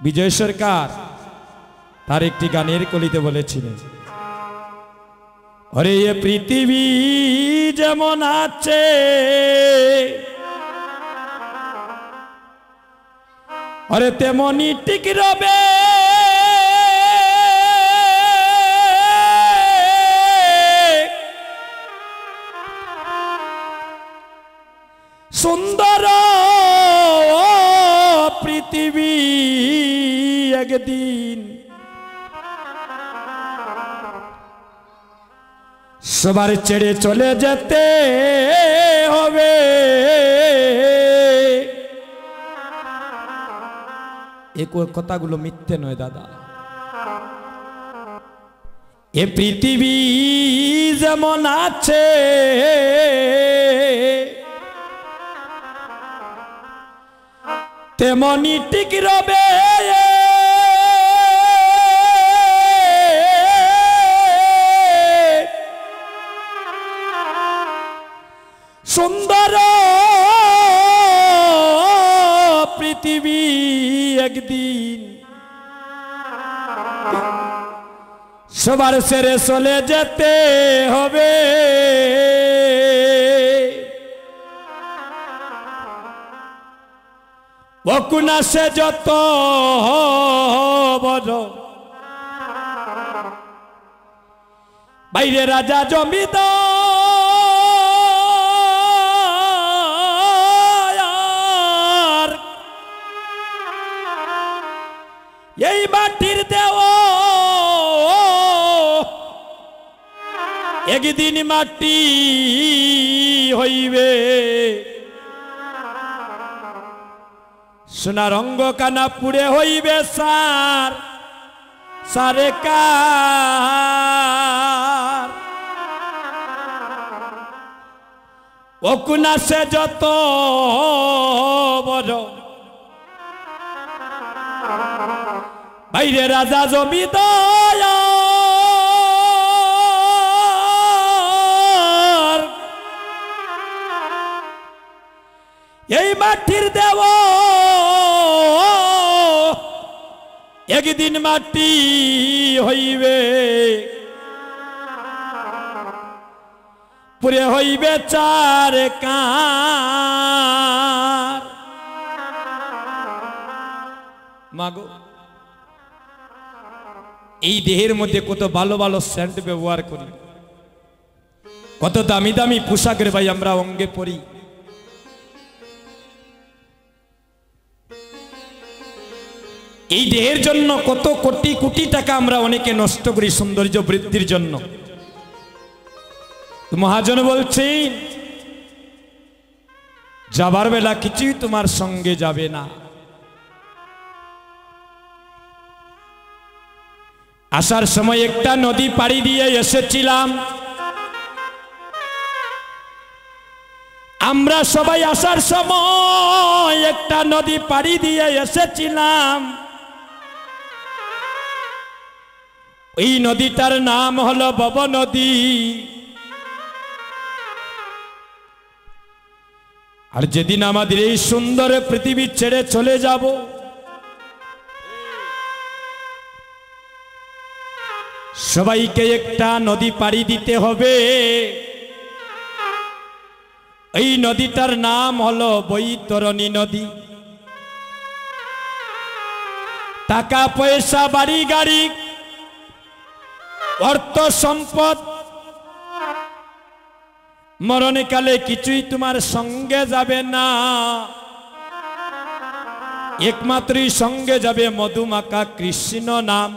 বিজয় সরকার তার একটি গানের কলিতে বলেছিলেন, ওরে এ পৃথিবী যেমন আছে ওরে তেমনি টিক রবে, সুন্দর পৃথিবী একদিন সবার ছেড়ে চলে যেতে হবে। এই কথাগুলো মিথ্যে নয় দাদা। এ পৃথিবী যেমন আছে তেমনি টিক রবে, সুন্দর পৃথিবী একদিন সবার ছেড়ে চলে যেতে হবে। বকুনা সে যত বড় বাইরে রাজা জমিদার, এই মাটির দেও একদিন মাটি হইবে। সোনার অঙ্গ কানা পুড়ে হইবে সার সারে কার। অকুনা সে যত বড় বাইরে রাজা জমিদার, এই মাটির দেব একদিন মাটি হইবে, পুরে হইবে চার কার। মাগো এই দেহের মধ্যে কত ভালো ভালো সেন্ট ব্যবহার করি, কত দামি দামি পোশাকের ভাই আমরা অঙ্গে পরি। এই দেহের জন্য কত কোটি কোটি টাকা আমরা অনেকে নষ্ট করি সৌন্দর্য বৃদ্ধির জন্য। মহাজন বলছেন যাবার বেলা কিছুই তোমার সঙ্গে যাবে না, আসার সময় একটা নদী পাড়ি দিয়ে এসেছিলাম। আমরা সবাই আসার সময় একটা নদী পাড়ি দিয়ে এসেছিলাম। এই নদীটার নাম হলো ভব নদী। আর যেদিন আমাদের এই সুন্দর পৃথিবী ছেড়ে চলে যাব, সবাইকে একটা নদী পাড়ি দিতে হবে। এই নদীটার নাম হলো বৈতরণী নদী। টাকা পয়সা বাড়ি গাড়ি অর্থ সম্পদ মরণকালে কিছুই তোমার সঙ্গে যাবে না, একমাত্রই সঙ্গে যাবে মধুমাখা কৃষ্ণ নাম।